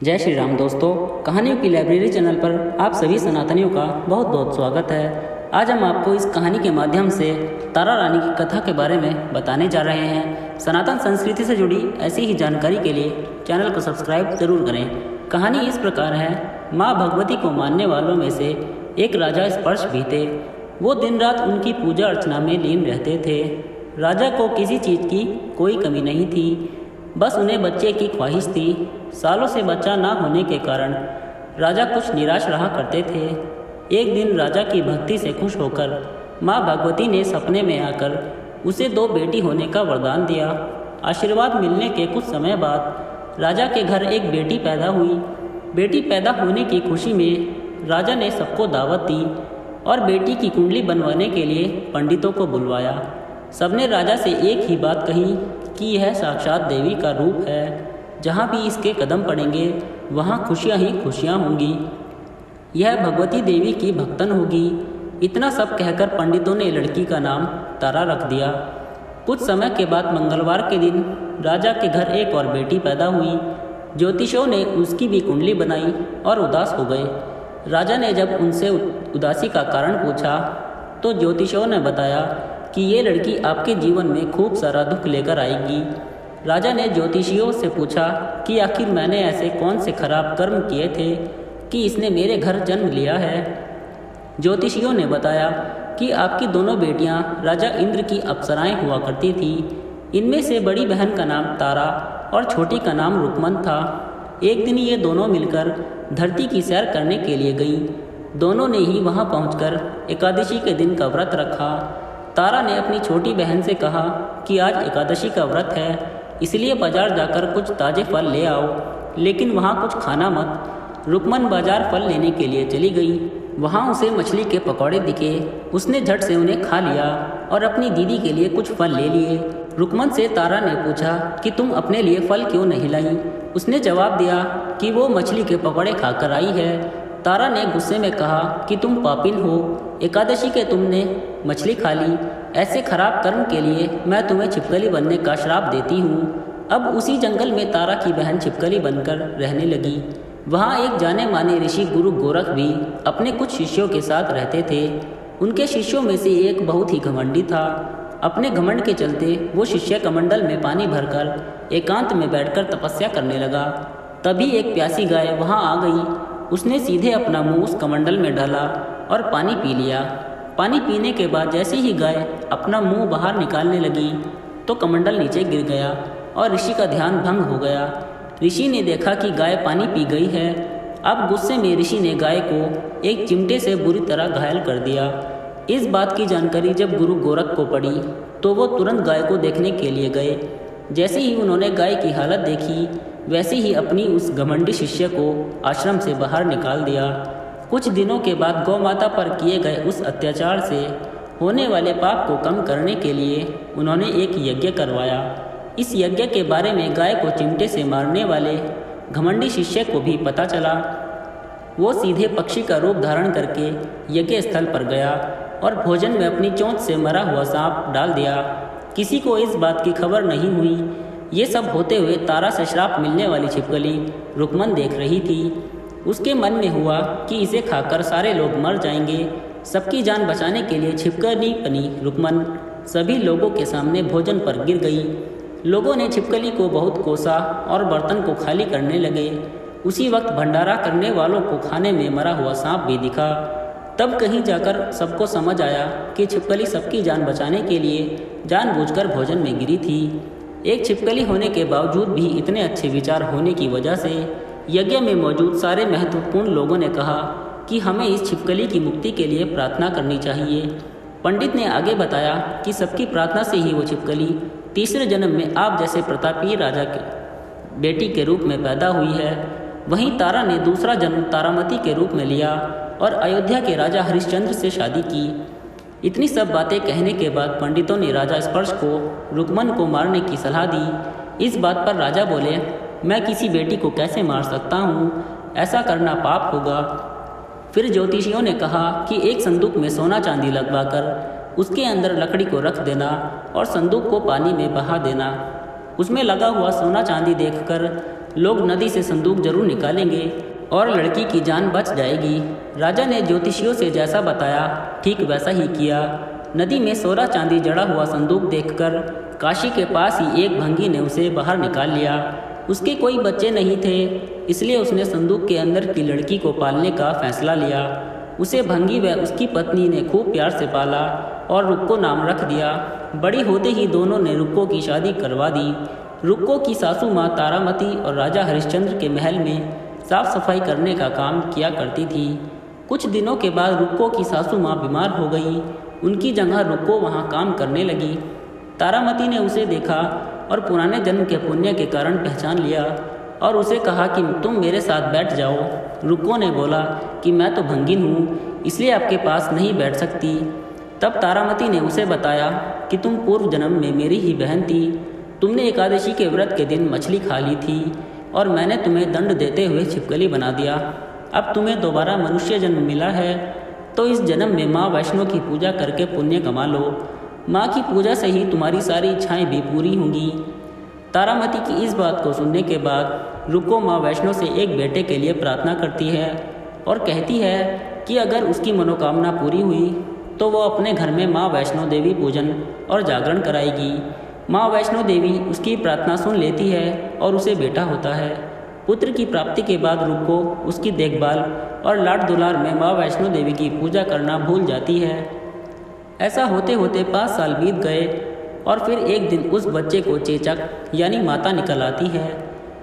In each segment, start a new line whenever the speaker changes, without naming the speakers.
जय श्री राम दोस्तों, कहानियों की लाइब्रेरी चैनल पर आप सभी सनातनियों का बहुत बहुत स्वागत है। आज हम आपको इस कहानी के माध्यम से तारा रानी की कथा के बारे में बताने जा रहे हैं। सनातन संस्कृति से जुड़ी ऐसी ही जानकारी के लिए चैनल को सब्सक्राइब जरूर करें। कहानी इस प्रकार है। माँ भगवती को मानने वालों में से एक राजा स्पर्श भी थे। वो दिन रात उनकी पूजा अर्चना में लीन रहते थे। राजा को किसी चीज़ की कोई कमी नहीं थी, बस उन्हें बच्चे की ख्वाहिश थी। सालों से बच्चा ना होने के कारण राजा कुछ निराश रहा करते थे। एक दिन राजा की भक्ति से खुश होकर माँ भगवती ने सपने में आकर उसे 2 बेटी होने का वरदान दिया। आशीर्वाद मिलने के कुछ समय बाद राजा के घर एक बेटी पैदा हुई। बेटी पैदा होने की खुशी में राजा ने सबको दावत दी और बेटी की कुंडली बनवाने के लिए पंडितों को बुलवाया। सबने राजा से एक ही बात कही कि यह साक्षात देवी का रूप है। जहाँ भी इसके कदम पड़ेंगे वहाँ खुशियाँ ही खुशियाँ होंगी। यह भगवती देवी की भक्तन होगी। इतना सब कहकर पंडितों ने लड़की का नाम तारा रख दिया। कुछ समय के बाद मंगलवार के दिन राजा के घर एक और बेटी पैदा हुई। ज्योतिषियों ने उसकी भी कुंडली बनाई और उदास हो गए। राजा ने जब उनसे उदासी का कारण पूछा तो ज्योतिषियों ने बताया कि ये लड़की आपके जीवन में खूब सारा दुख लेकर आएगी। राजा ने ज्योतिषियों से पूछा कि आखिर मैंने ऐसे कौन से खराब कर्म किए थे कि इसने मेरे घर जन्म लिया है। ज्योतिषियों ने बताया कि आपकी दोनों बेटियां राजा इंद्र की अप्सराएं हुआ करती थी। इनमें से बड़ी बहन का नाम तारा और छोटी का नाम रुकमन था। एक दिन ये दोनों मिलकर धरती की सैर करने के लिए गईं। दोनों ने ही वहां पहुंचकर एकादशी के दिन का व्रत रखा। तारा ने अपनी छोटी बहन से कहा कि आज एकादशी का व्रत है, इसलिए बाजार जाकर कुछ ताज़े फल ले आओ, लेकिन वहाँ कुछ खाना मत। रुकमन बाजार फल लेने के लिए चली गई। वहाँ उसे मछली के पकौड़े दिखे। उसने झट से उन्हें खा लिया और अपनी दीदी के लिए कुछ फल ले लिए। रुकमन से तारा ने पूछा कि तुम अपने लिए फल क्यों नहीं लाई। उसने जवाब दिया कि वो मछली के पकौड़े खाकर आई है। तारा ने गुस्से में कहा कि तुम पापिन हो, एकादशी के तुमने मछली खा ली। ऐसे खराब कर्म के लिए मैं तुम्हें छिपकली बनने का श्राप देती हूँ। अब उसी जंगल में तारा की बहन छिपकली बनकर रहने लगी। वहाँ एक जाने माने ऋषि गुरु गोरख भी अपने कुछ शिष्यों के साथ रहते थे। उनके शिष्यों में से एक बहुत ही घमंडी था। अपने घमंड के चलते वो शिष्य कमंडल में पानी भरकर एकांत में बैठकर तपस्या करने लगा। तभी एक प्यासी गाय वहाँ आ गई। उसने सीधे अपना मुंह उस कमंडल में डाला और पानी पी लिया। पानी पीने के बाद जैसे ही गाय अपना मुंह बाहर निकालने लगी तो कमंडल नीचे गिर गया और ऋषि का ध्यान भंग हो गया। ऋषि ने देखा कि गाय पानी पी गई है। अब गुस्से में ऋषि ने गाय को एक चिमटे से बुरी तरह घायल कर दिया। इस बात की जानकारी जब गुरु गोरख को पड़ी तो वो तुरंत गाय को देखने के लिए गए। जैसे ही उन्होंने गाय की हालत देखी वैसे ही अपनी उस घमंडी शिष्य को आश्रम से बाहर निकाल दिया। कुछ दिनों के बाद गौ माता पर किए गए उस अत्याचार से होने वाले पाप को कम करने के लिए उन्होंने एक यज्ञ करवाया। इस यज्ञ के बारे में गाय को चिमटे से मारने वाले घमंडी शिष्य को भी पता चला। वो सीधे पक्षी का रूप धारण करके यज्ञ स्थल पर गया और भोजन में अपनी चोंच से मरा हुआ सांप डाल दिया। किसी को इस बात की खबर नहीं हुई। ये सब होते हुए तारा से श्राप मिलने वाली छिपकली रुकमन देख रही थी। उसके मन में हुआ कि इसे खाकर सारे लोग मर जाएंगे। सबकी जान बचाने के लिए छिपकली बनी रुकमन सभी लोगों के सामने भोजन पर गिर गई। लोगों ने छिपकली को बहुत कोसा और बर्तन को खाली करने लगे। उसी वक्त भंडारा करने वालों को खाने में मरा हुआ सांप भी दिखा। तब कहीं जाकर सबको समझ आया कि छिपकली सबकी जान बचाने के लिए जानबूझकर भोजन में गिरी थी। एक छिपकली होने के बावजूद भी इतने अच्छे विचार होने की वजह से यज्ञ में मौजूद सारे महत्वपूर्ण लोगों ने कहा कि हमें इस छिपकली की मुक्ति के लिए प्रार्थना करनी चाहिए। पंडित ने आगे बताया कि सबकी प्रार्थना से ही वो छिपकली तीसरे जन्म में आप जैसे प्रतापी राजा के बेटी के रूप में पैदा हुई है। वहीं तारा ने दूसरा जन्म तारामती के रूप में लिया और अयोध्या के राजा हरिश्चंद्र से शादी की। इतनी सब बातें कहने के बाद पंडितों ने राजा स्पर्श को रुकमन को मारने की सलाह दी। इस बात पर राजा बोले, मैं किसी बेटी को कैसे मार सकता हूँ, ऐसा करना पाप होगा। फिर ज्योतिषियों ने कहा कि एक संदूक में सोना चांदी लगवाकर उसके अंदर लकड़ी को रख देना और संदूक को पानी में बहा देना। उसमें लगा हुआ सोना चांदी देखकर लोग नदी से संदूक जरूर निकालेंगे और लड़की की जान बच जाएगी। राजा ने ज्योतिषियों से जैसा बताया ठीक वैसा ही किया। नदी में सोना चांदी जड़ा हुआ संदूक देखकर काशी के पास ही एक भंगी ने उसे बाहर निकाल लिया। उसके कोई बच्चे नहीं थे, इसलिए उसने संदूक के अंदर की लड़की को पालने का फैसला लिया। उसे भंगी व उसकी पत्नी ने खूब प्यार से पाला और रुक्को नाम रख दिया। बड़ी होते ही दोनों ने रुक्को की शादी करवा दी। रुक्को की सासू माँ तारामती और राजा हरिश्चंद्र के महल में साफ सफाई करने का काम किया करती थी। कुछ दिनों के बाद रुक्को की सासू माँ बीमार हो गई। उनकी जगह रुक्को वहाँ काम करने लगी। तारामती ने उसे देखा और पुराने जन्म के पुण्य के कारण पहचान लिया और उसे कहा कि तुम मेरे साथ बैठ जाओ। रुक्को ने बोला कि मैं तो भंगिन हूँ, इसलिए आपके पास नहीं बैठ सकती। तब तारामती ने उसे बताया कि तुम पूर्व जन्म में मेरी ही बहन थी। तुमने एकादशी के व्रत के दिन मछली खा ली थी और मैंने तुम्हें दंड देते हुए छिपकली बना दिया। अब तुम्हें दोबारा मनुष्य जन्म मिला है, तो इस जन्म में माँ वैष्णो की पूजा करके पुण्य कमा लो। माँ की पूजा से ही तुम्हारी सारी इच्छाएं भी पूरी होंगी। तारामती की इस बात को सुनने के बाद रुक्को माँ वैष्णो से एक बेटे के लिए प्रार्थना करती है और कहती है कि अगर उसकी मनोकामना पूरी हुई तो वो अपने घर में माँ वैष्णो देवी पूजन और जागरण कराएगी। माँ वैष्णो देवी उसकी प्रार्थना सुन लेती है और उसे बेटा होता है। पुत्र की प्राप्ति के बाद रुक्को उसकी देखभाल और लाड दुलार में माँ वैष्णो देवी की पूजा करना भूल जाती है। ऐसा होते होते 5 साल बीत गए और फिर एक दिन उस बच्चे को चेचक यानी माता निकल आती है।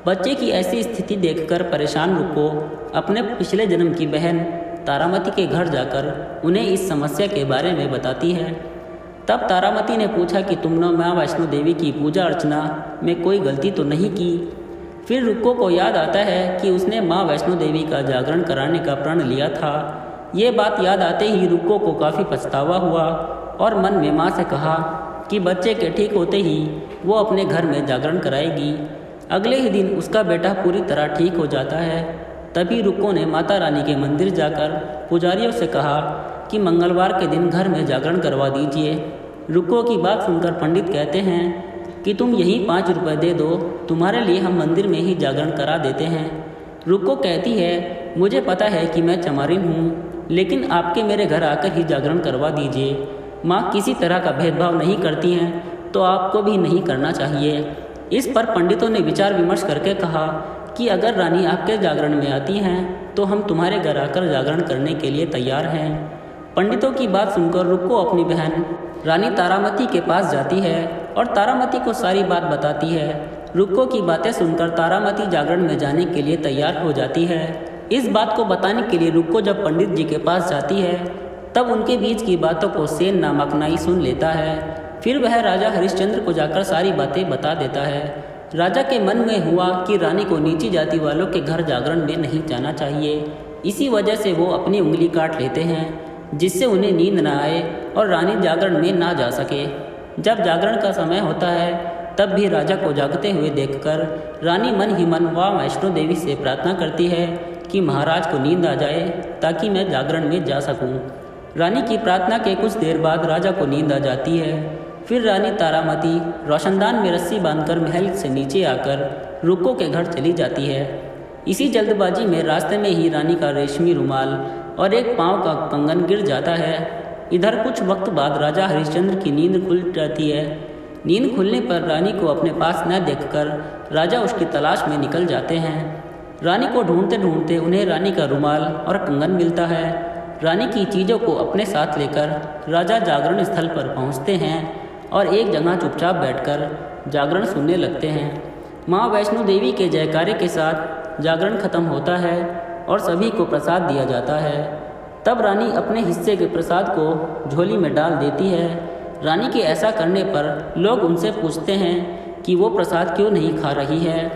बच्चे की ऐसी स्थिति देखकर परेशान रुक्को अपने पिछले जन्म की बहन तारामती के घर जाकर उन्हें इस समस्या के बारे में बताती है। तब तारामती ने पूछा कि तुमने माँ वैष्णो देवी की पूजा अर्चना में कोई गलती तो नहीं की। फिर रुक्को को याद आता है कि उसने माँ वैष्णो देवी का जागरण कराने का प्रण लिया था। ये बात याद आते ही रुक्को को काफ़ी पछतावा हुआ और मन में माँ से कहा कि बच्चे के ठीक होते ही वो अपने घर में जागरण कराएगी। अगले ही दिन उसका बेटा पूरी तरह ठीक हो जाता है। तभी रुक्को ने माता रानी के मंदिर जाकर पुजारियों से कहा कि मंगलवार के दिन घर में जागरण करवा दीजिए। रुक्को की बात सुनकर पंडित कहते हैं कि तुम यहीं 5 रुपये दे दो, तुम्हारे लिए हम मंदिर में ही जागरण करा देते हैं। रुक्को कहती है मुझे पता है कि मैं चमारिन हूँ, लेकिन आपके मेरे घर आकर ही जागरण करवा दीजिए। माँ किसी तरह का भेदभाव नहीं करती हैं, तो आपको भी नहीं करना चाहिए। इस पर पंडितों ने विचार विमर्श करके कहा कि अगर रानी आपके जागरण में आती हैं तो हम तुम्हारे घर आकर जागरण करने के लिए तैयार हैं। पंडितों की बात सुनकर रुक्को अपनी बहन रानी तारामती के पास जाती है और तारामती को सारी बात बताती है। रुक्को की बातें सुनकर तारामती जागरण में जाने के लिए तैयार हो जाती है। इस बात को बताने के लिए रुक्को जब पंडित जी के पास जाती है तब उनके बीच की बातों को सेन नामक नाई सुन लेता है। फिर वह राजा हरिश्चंद्र को जाकर सारी बातें बता देता है। राजा के मन में हुआ कि रानी को नीची जाति वालों के घर जागरण में नहीं जाना चाहिए। इसी वजह से वो अपनी उंगली काट लेते हैं, जिससे उन्हें नींद न आए और रानी जागरण में ना जा सके। जब जागरण का समय होता है तब भी राजा को जागते हुए देखकर रानी मन ही मन माँ वैष्णो देवी से प्रार्थना करती है कि महाराज को नींद आ जाए ताकि मैं जागरण में जा सकूं। रानी की प्रार्थना के कुछ देर बाद राजा को नींद आ जाती है। फिर रानी तारामती रोशनदान में रस्सी बांधकर महल से नीचे आकर रुक्को के घर चली जाती है। इसी जल्दबाजी में रास्ते में ही रानी का रेशमी रुमाल और एक पाँव का कंगन गिर जाता है। इधर कुछ वक्त बाद राजा हरिश्चंद्र की नींद खुल जाती है। नींद खुलने पर रानी को अपने पास न देखकर राजा उसकी तलाश में निकल जाते हैं। रानी को ढूंढते ढूंढते उन्हें रानी का रुमाल और कंगन मिलता है। रानी की चीज़ों को अपने साथ लेकर राजा जागरण स्थल पर पहुंचते हैं और एक जगह चुपचाप बैठकर जागरण सुनने लगते हैं। माँ वैष्णो देवी के जयकारे के साथ जागरण खत्म होता है और सभी को प्रसाद दिया जाता है। तब रानी अपने हिस्से के प्रसाद को झोली में डाल देती है। रानी के ऐसा करने पर लोग उनसे पूछते हैं कि वो प्रसाद क्यों नहीं खा रही है।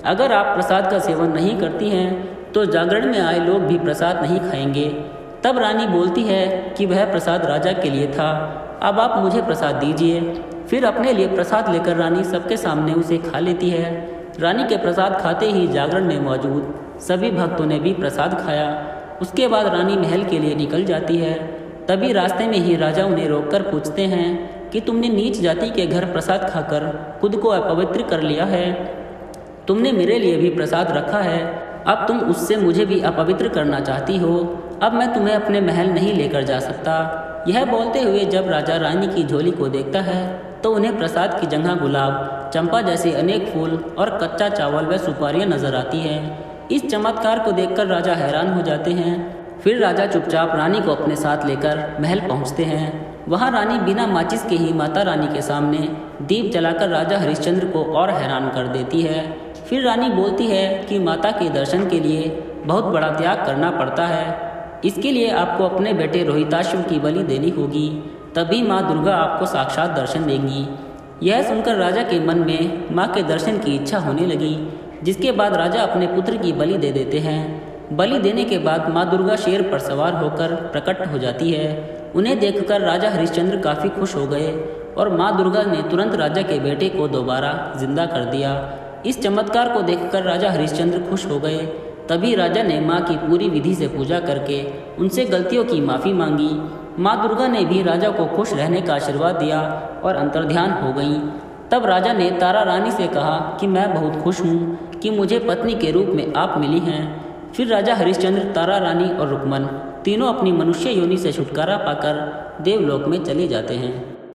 अगर आप प्रसाद का सेवन नहीं करती हैं तो जागरण में आए लोग भी प्रसाद नहीं खाएंगे। तब रानी बोलती है कि वह प्रसाद राजा के लिए था, अब आप मुझे प्रसाद दीजिए। फिर अपने लिए प्रसाद लेकर रानी सबके सामने उसे खा लेती है। रानी के प्रसाद खाते ही जागरण में मौजूद सभी भक्तों ने भी प्रसाद खाया। उसके बाद रानी महल के लिए निकल जाती है। तभी रास्ते में ही राजा उन्हें रोककर पूछते हैं कि तुमने नीच जाति के घर प्रसाद खाकर खुद को अपवित्र कर लिया है, तुमने मेरे लिए भी प्रसाद रखा है, अब तुम उससे मुझे भी अपवित्र करना चाहती हो। अब मैं तुम्हें अपने महल नहीं लेकर जा सकता। यह बोलते हुए जब राजा रानी की झोली को देखता है तो उन्हें प्रसाद की जगह गुलाब, चंपा जैसे अनेक फूल और कच्चा चावल व सुपारियां नजर आती हैं। इस चमत्कार को देखकर राजा हैरान हो जाते हैं। फिर राजा चुपचाप रानी को अपने साथ लेकर महल पहुंचते हैं। वहां रानी बिना माचिस के ही माता रानी के सामने दीप जलाकर राजा हरिश्चंद्र को और हैरान कर देती है। फिर रानी बोलती है कि माता के दर्शन के लिए बहुत बड़ा त्याग करना पड़ता है। इसके लिए आपको अपने बेटे रोहिताश्व की बलि देनी होगी, तभी माँ दुर्गा आपको साक्षात दर्शन देंगी। यह सुनकर राजा के मन में माँ के दर्शन की इच्छा होने लगी, जिसके बाद राजा अपने पुत्र की बलि दे देते हैं। बलि देने के बाद माँ दुर्गा शेर पर सवार होकर प्रकट हो जाती है। उन्हें देखकर राजा हरिश्चंद्र काफ़ी खुश हो गए और माँ दुर्गा ने तुरंत राजा के बेटे को दोबारा जिंदा कर दिया। इस चमत्कार को देखकर राजा हरिश्चंद्र खुश हो गए। तभी राजा ने माँ की पूरी विधि से पूजा करके उनसे गलतियों की माफ़ी मांगी। माँ दुर्गा ने भी राजा को खुश रहने का आशीर्वाद दिया और अंतर्ध्यान हो गईं। तब राजा ने तारा रानी से कहा कि मैं बहुत खुश हूँ कि मुझे पत्नी के रूप में आप मिली हैं। फिर राजा हरिश्चंद्र, तारा रानी और रुक्मन तीनों अपनी मनुष्य योनि से छुटकारा पाकर देवलोक में चले जाते हैं।